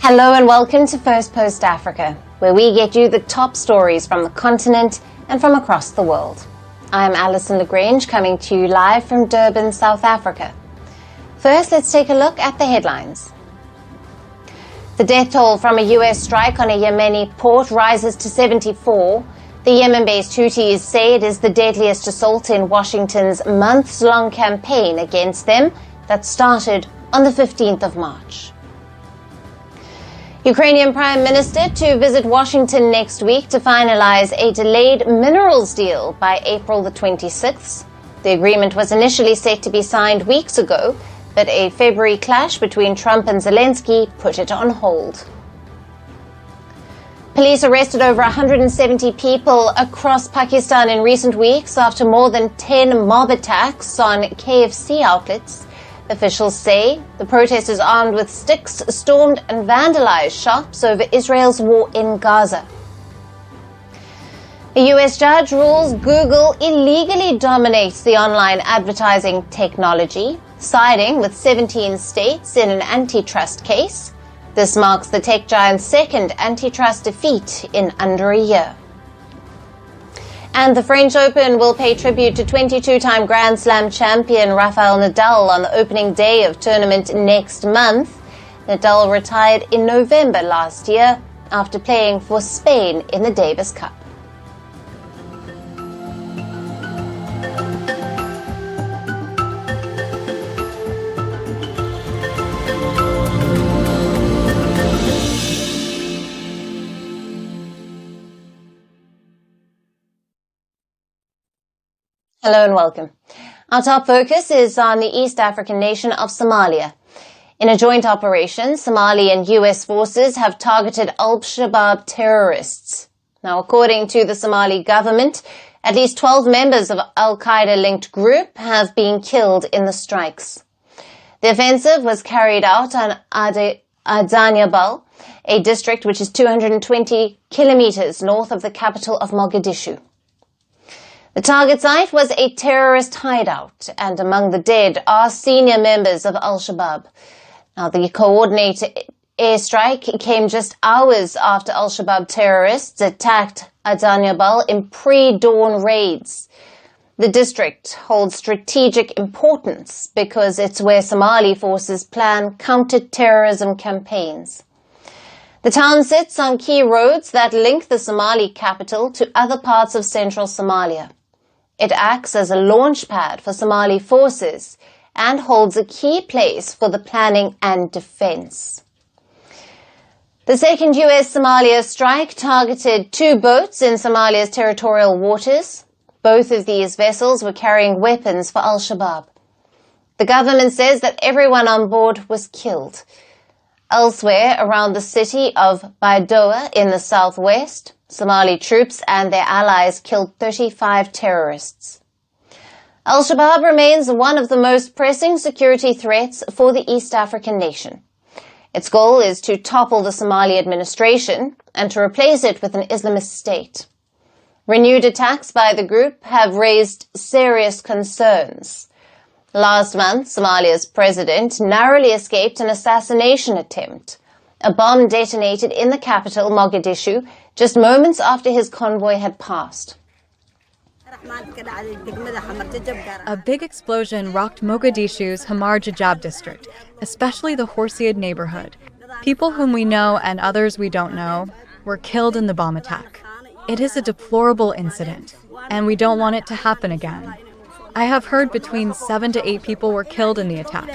Hello and welcome to Firstpost Africa, where we get you the top stories from the continent and from across the world. I'm Alyson Grange, coming to you live from Durban, South Africa. First, let's take a look at the headlines. The death toll from a US strike on a Yemeni port rises to 74. The Yemen-based Houthis say it is the deadliest assault in Washington's months-long campaign against them that started on the 15th of March. Ukrainian Prime Minister to visit Washington next week to finalize a delayed minerals deal by April the 26th. The agreement was initially set to be signed weeks ago, but a February clash between Trump and Zelensky put it on hold. Police arrested over 170 people across Pakistan in recent weeks after more than 10 mob attacks on KFC outlets. Officials say the protesters armed with sticks stormed and vandalized shops over Israel's war in Gaza. A US judge rules Google illegally dominates the online advertising technology, siding with 17 states in an antitrust case. This marks the tech giant's second antitrust defeat in under a year. And the French Open will pay tribute to 22-time Grand Slam champion Rafael Nadal on the opening day of tournament next month. Nadal retired in November last year after playing for Spain in the Davis Cup. Hello and welcome. Our top focus is on the East African nation of Somalia. In a joint operation, Somali and US forces have targeted Shabaab terrorists. Now, according to the Somali government, at least 12 members of Qaeda-linked group have been killed in the strikes. The offensive was carried out on Adan Yabal, a district which is 220 kilometers north of the capital of Mogadishu. The target site was a terrorist hideout, and among the dead are senior members of Shabaab. Now, the coordinated airstrike came just hours after Shabaab terrorists attacked Adan Yabal in pre-dawn raids. The district holds strategic importance because it's where Somali forces plan counter-terrorism campaigns. The town sits on key roads that link the Somali capital to other parts of central Somalia. It acts as a launch pad for Somali forces and holds a key place for the planning and defense. The second US-Somalia strike targeted 2 boats in Somalia's territorial waters. Both of these vessels were carrying weapons for Shabaab. The government says that everyone on board was killed. Elsewhere around the city of Baidoa in the southwest, Somali troops and their allies killed 35 terrorists. Shabaab remains one of the most pressing security threats for the East African nation. Its goal is to topple the Somali administration and to replace it with an Islamist state. Renewed attacks by the group have raised serious concerns. Last month, Somalia's president narrowly escaped an assassination attempt. A bomb detonated in the capital, Mogadishu, just moments after his convoy had passed. A big explosion rocked Mogadishu's Hamar Jajab district, especially the Horseid neighborhood. People whom we know and others we don't know were killed in the bomb attack. It is a deplorable incident, and we don't want it to happen again. I have heard between 7 to 8 people were killed in the attack.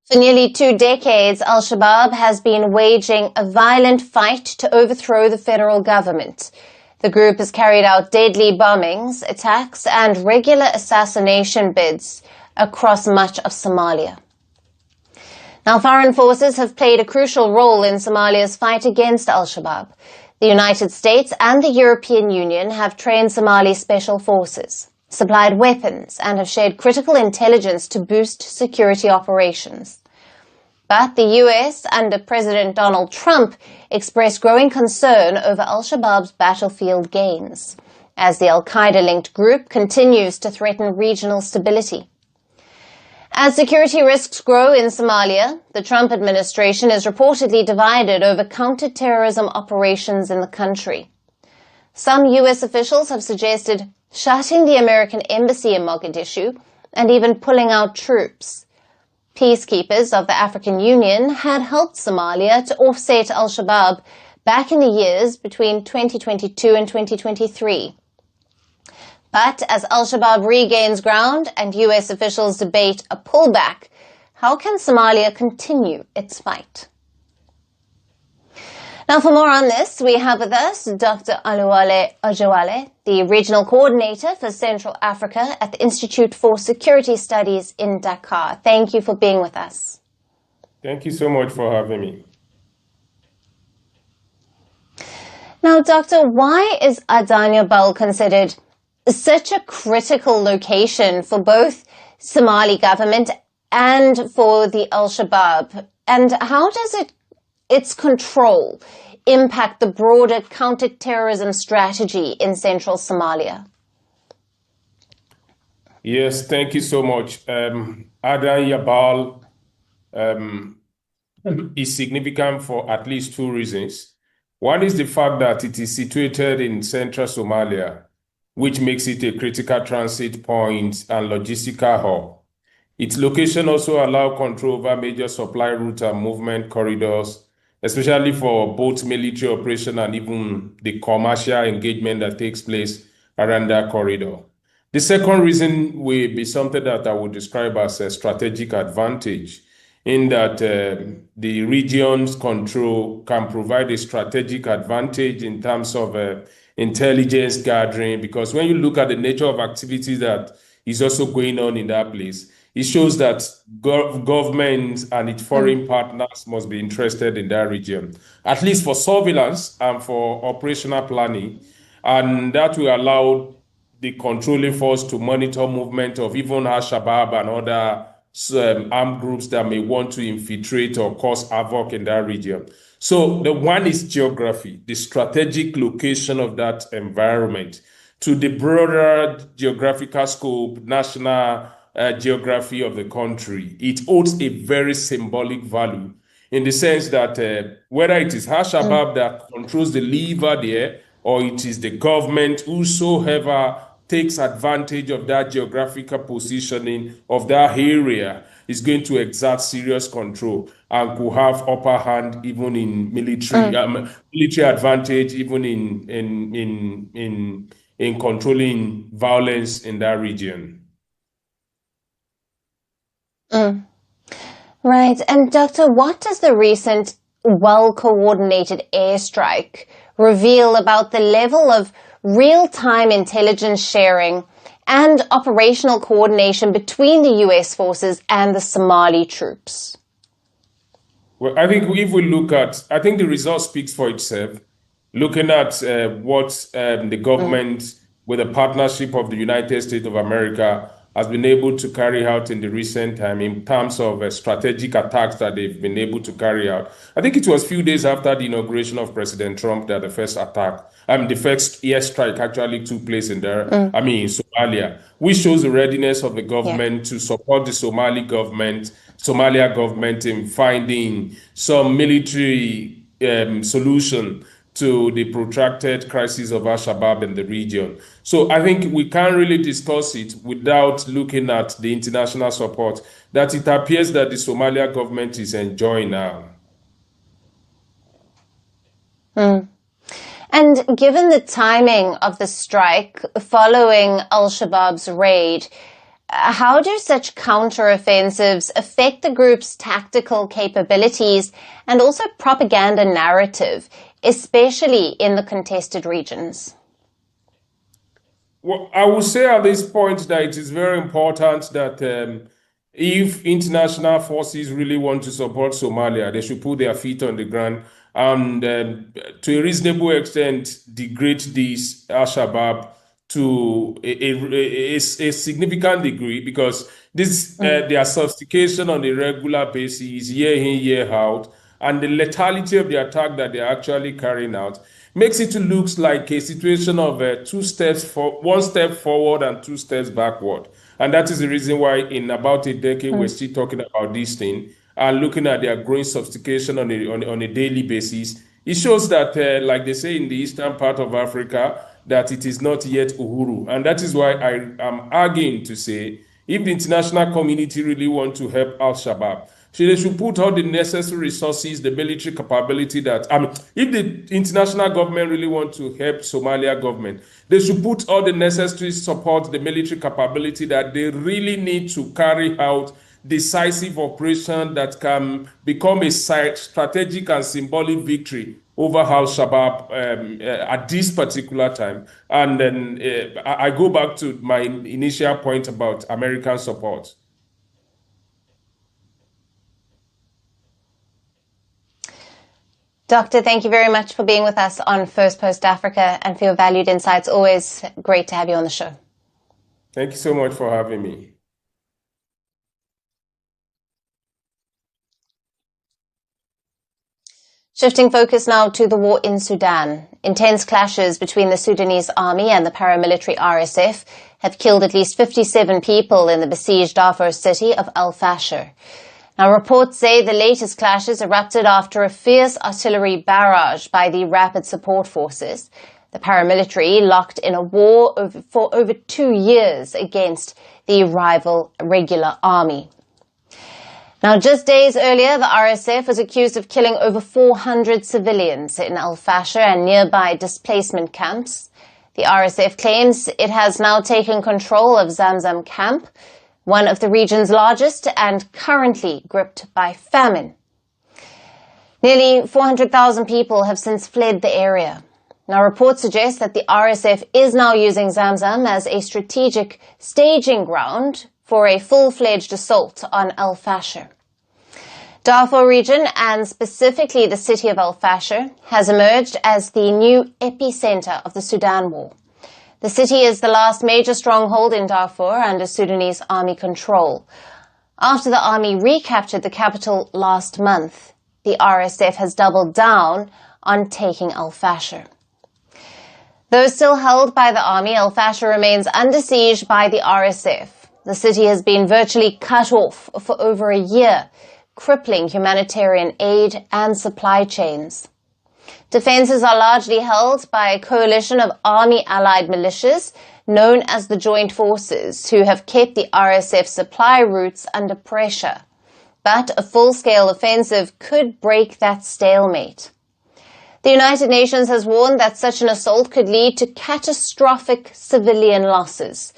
For nearly 2 decades, Shabaab has been waging a violent fight to overthrow the federal government. The group has carried out deadly bombings, attacks, and regular assassination bids across much of Somalia. Now, foreign forces have played a crucial role in Somalia's fight against Shabaab. The United States and the European Union have trained Somali special forces, supplied weapons, and have shared critical intelligence to boost security operations. But the US, under President Donald Trump, expressed growing concern over Shabaab's battlefield gains, as the Qaeda-linked group continues to threaten regional stability. As security risks grow in Somalia, the Trump administration is reportedly divided over counter-terrorism operations in the country. Some US officials have suggested shutting the American embassy in Mogadishu and even pulling out troops. Peacekeepers of the African Union had helped Somalia to offset al-Shabaab back in the years between 2022 and 2023. But as al-Shabaab regains ground and US officials debate a pullback, how can Somalia continue its fight? Now, for more on this, we have with us Dr. Oluwale Ojewale, the Regional Coordinator for Central Africa at the Institute for Security Studies in Dakar. Thank you for being with us. Thank you so much for having me. Now, Doctor, why is Adan Yabal considered such a critical location for both Somali government and for the al-Shabaab? And how does its control impact the broader counter-terrorism strategy in central Somalia? Yes, thank you so much. Adan Yabal is significant for at least two reasons. One is the fact that it is situated in central Somalia, which makes it a critical transit point and logistical hub. Its location also allows control over major supply routes and movement corridors, especially for both military operation and even the commercial engagement that takes place around that corridor. The second reason will be something that I would describe as a strategic advantage, in that the region's control can provide a strategic advantage in terms of intelligence gathering, because when you look at the nature of activities that is also going on in that place, it shows that governments and its foreign partners must be interested in that region, at least for surveillance and for operational planning. And that will allow the controlling force to monitor movement of even Shabaab and other armed groups that may want to infiltrate or cause havoc in that region. So the one is geography, the strategic location of that environment, to the broader geographical scope, national geography of the country. It holds a very symbolic value in the sense that whether it is Shabaab that controls the lever there, or it is the government, whosoever takes advantage of that geographical positioning of that area, is going to exert serious control and could have upper hand even in military advantage, even in controlling violence in that region. Right. And Doctor, what does the recent well-coordinated airstrike reveal about the level of real-time intelligence sharing and operational coordination between the US forces and the Somali troops? Well, I think if we look at, I think the result speaks for itself. Looking at what the government, with the partnership of the United States of America, has been able to carry out in the recent time in terms of strategic attacks that they've been able to carry out. I think it was a few days after the inauguration of President Trump that the first attack, the first airstrike actually took place in there, in Somalia, which shows the readiness of the government to support the Somalia government in finding some military solution to the protracted crisis of Shabaab in the region. So I think we can't really discuss it without looking at the international support that it appears that the Somalia government is enjoying now. And given the timing of the strike following al-Shabaab's raid, how do such counteroffensives affect the group's tactical capabilities and also propaganda narrative, especially in the contested regions? Well, I would say at this point that it is very important that if international forces really want to support Somalia, they should put their feet on the ground and to a reasonable extent degrade this Al-Shabaab to a significant degree, because this their sophistication on a regular basis, year in, year out, and the lethality of the attack that they're actually carrying out makes it look like a situation of one step forward and two steps backward. And that is the reason why in about a decade, we're still talking about this thing and looking at their growing sophistication on a daily basis. It shows that, like they say in the eastern part of Africa, that it is not yet Uhuru. And that is why I am arguing to say, if the international community really want to help Al-Shabaab, so they should put all the necessary resources, the military capability that, if the international government really want to help Somalia government, they should put all the necessary support, the military capability that they really need to carry out decisive operation that can become a strategic and symbolic victory over Al-Shabaab at this particular time. And then I go back to my initial point about American support. Doctor, thank you very much for being with us on Firstpost Africa and for your valued insights. Always great to have you on the show. Thank you so much for having me. Shifting focus now to the war in Sudan. Intense clashes between the Sudanese army and the paramilitary RSF have killed at least 57 people in the besieged Darfur city of Al Fasher. Now, reports say the latest clashes erupted after a fierce artillery barrage by the Rapid Support Forces, the paramilitary locked in a war for over 2 years against the rival regular army. Now, just days earlier, the RSF was accused of killing over 400 civilians in Al Fasher and nearby displacement camps. The RSF claims it has now taken control of Zamzam camp, one of the region's largest and currently gripped by famine. Nearly 400,000 people have since fled the area. Now, reports suggest that the RSF is now using Zamzam as a strategic staging ground for a full-fledged assault on Al Fasher. Darfur region, and specifically the city of Al Fasher, has emerged as the new epicenter of the Sudan war. The city is the last major stronghold in Darfur under Sudanese army control. After the army recaptured the capital last month, the RSF has doubled down on taking Al Fasher. Though still held by the army, Al Fasher remains under siege by the RSF. The city has been virtually cut off for over a year, crippling humanitarian aid and supply chains. Defences are largely held by a coalition of army-allied militias known as the Joint Forces, who have kept the RSF supply routes under pressure. But a full-scale offensive could break that stalemate. The United Nations has warned that such an assault could lead to catastrophic civilian losses,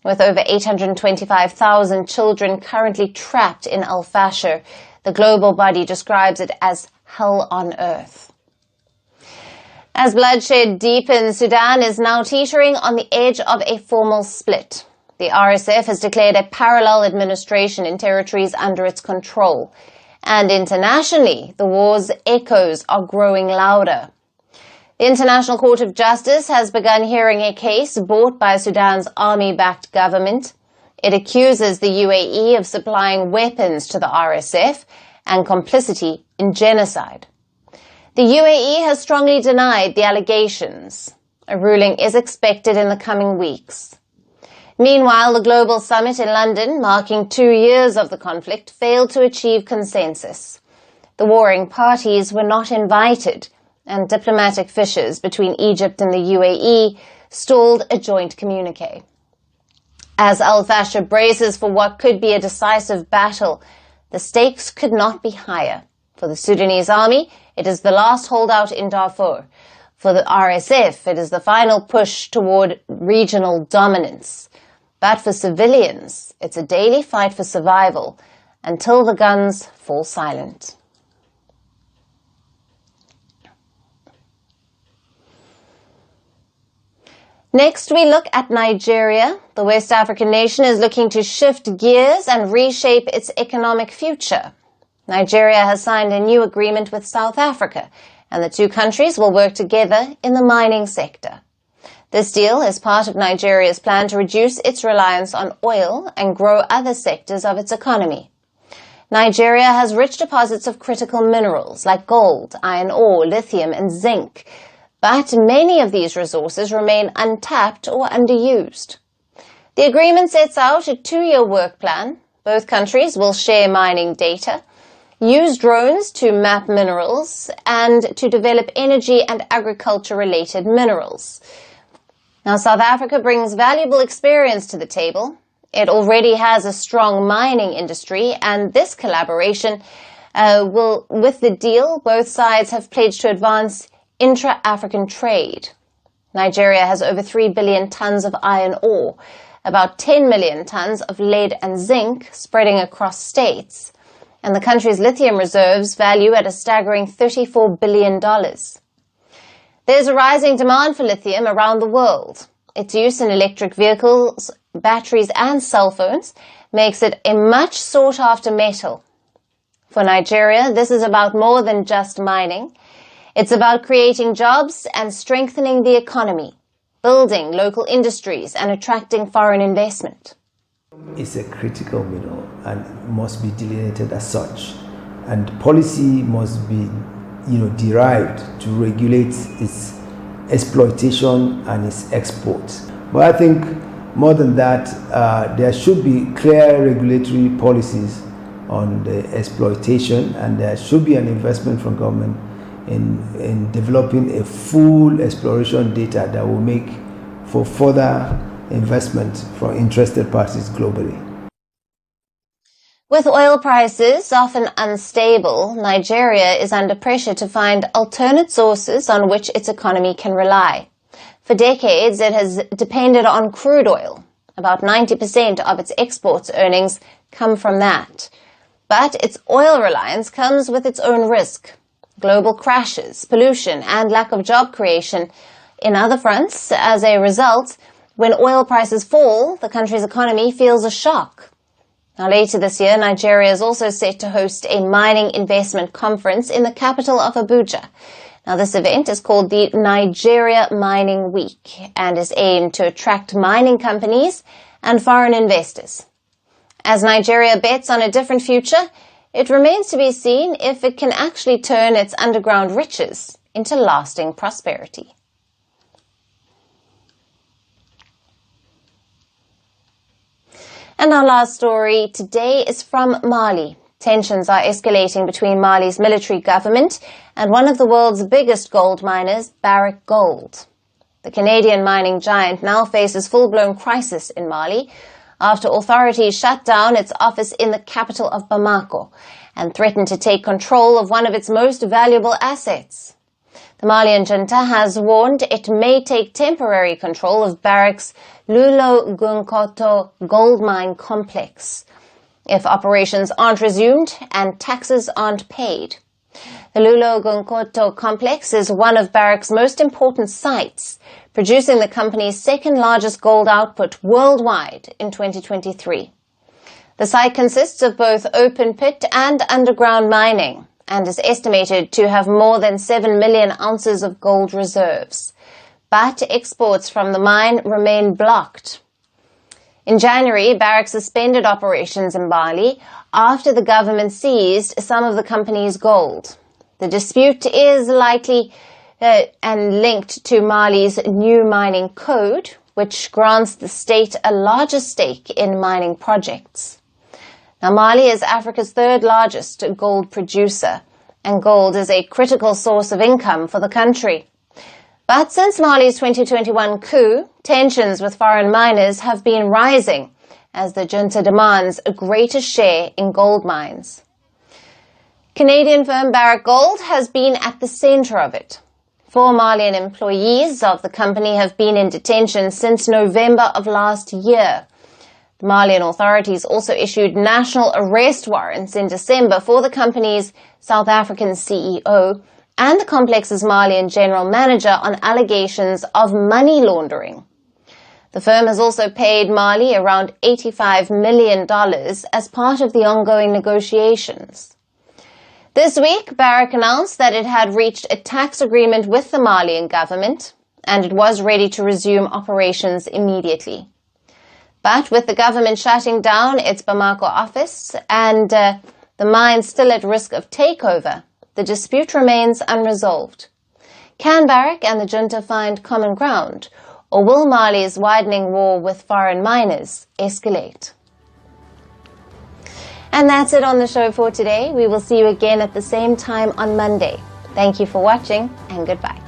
with over 825,000 children currently trapped in Al Fasher. The global body describes it as hell on earth. As bloodshed deepens, Sudan is now teetering on the edge of a formal split. The RSF has declared a parallel administration in territories under its control. And internationally, the war's echoes are growing louder. The International Court of Justice has begun hearing a case brought by Sudan's army-backed government. It accuses the UAE of supplying weapons to the RSF and complicity in genocide. The UAE has strongly denied the allegations. A ruling is expected in the coming weeks. Meanwhile, the global summit in London, marking 2 years of the conflict, failed to achieve consensus. The warring parties were not invited, and diplomatic fissures between Egypt and the UAE stalled a joint communique. As Al Fasher braces for what could be a decisive battle, the stakes could not be higher. For the Sudanese army, it is the last holdout in Darfur. For the RSF, it is the final push toward regional dominance. But for civilians, it's a daily fight for survival until the guns fall silent. Next, we look at Nigeria. The West African nation is looking to shift gears and reshape its economic future. Nigeria has signed a new agreement with South Africa, and the two countries will work together in the mining sector. This deal is part of Nigeria's plan to reduce its reliance on oil and grow other sectors of its economy. Nigeria has rich deposits of critical minerals like gold, iron ore, lithium, and zinc, but many of these resources remain untapped or underused. The agreement sets out a 2-year work plan. Both countries will share mining data, use drones to map minerals, and to develop energy and agriculture-related minerals. Now, South Africa brings valuable experience to the table. It already has a strong mining industry, and this collaboration with the deal, both sides have pledged to advance intra-African trade. Nigeria has over 3 billion tons of iron ore, about 10 million tons of lead and zinc spreading across states, and the country's lithium reserves value at a staggering $34 billion. There's a rising demand for lithium around the world. Its use in electric vehicles, batteries and cell phones makes it a much sought-after metal. For Nigeria, this is about more than just mining. It's about creating jobs and strengthening the economy, building local industries and attracting foreign investment. It's a critical mineral and must be delineated as such. And policy must be derived to regulate its exploitation and its exports. But I think more than that, there should be clear regulatory policies on the exploitation, and there should be an investment from government in developing a full exploration data that will make for further investment from interested parties globally. With oil prices often unstable, Nigeria is under pressure to find alternate sources on which its economy can rely. For decades, it has depended on crude oil. About 90% of its exports earnings come from that. But its oil reliance comes with its own risk. Global crashes, pollution, and lack of job creation in other fronts. As a result, when oil prices fall, the country's economy feels a shock. Now, later this year, Nigeria is also set to host a mining investment conference in the capital of Abuja. Now, this event is called the Nigeria Mining Week and is aimed to attract mining companies and foreign investors. As Nigeria bets on a different future, it remains to be seen if it can actually turn its underground riches into lasting prosperity. And our last story today is from Mali. Tensions are escalating between Mali's military government and one of the world's biggest gold miners, Barrick Gold. The Canadian mining giant now faces full-blown crisis in Mali after authorities shut down its office in the capital of Bamako and threatened to take control of one of its most valuable assets. The Malian junta has warned it may take temporary control of Barrick's Loulo-Gounkoto gold mine complex if operations aren't resumed and taxes aren't paid. The Loulo-Gounkoto complex is one of Barrick's most important sites, producing the company's second-largest gold output worldwide in 2023. The site consists of both open pit and underground mining and is estimated to have more than 7 million ounces of gold reserves. But exports from the mine remain blocked. In January, Barrick suspended operations in Mali after the government seized some of the company's gold. The dispute is likely and linked to Mali's new mining code, which grants the state a larger stake in mining projects. Now, Mali is Africa's third largest gold producer, and gold is a critical source of income for the country. But since Mali's 2021 coup, tensions with foreign miners have been rising as the junta demands a greater share in gold mines. Canadian firm Barrick Gold has been at the center of it. 4 Malian employees of the company have been in detention since November of last year. The Malian authorities also issued national arrest warrants in December for the company's South African CEO and the complex's Malian general manager on allegations of money laundering. The firm has also paid Mali around $85 million as part of the ongoing negotiations. This week, Barrick announced that it had reached a tax agreement with the Malian government and it was ready to resume operations immediately. But with the government shutting down its Bamako office and the mine still at risk of takeover, the dispute remains unresolved. Can Barrick and the junta find common ground, Or will Mali's widening war with foreign miners escalate? And that's it on the show for today. We will see you again at the same time on Monday. Thank you for watching, and goodbye.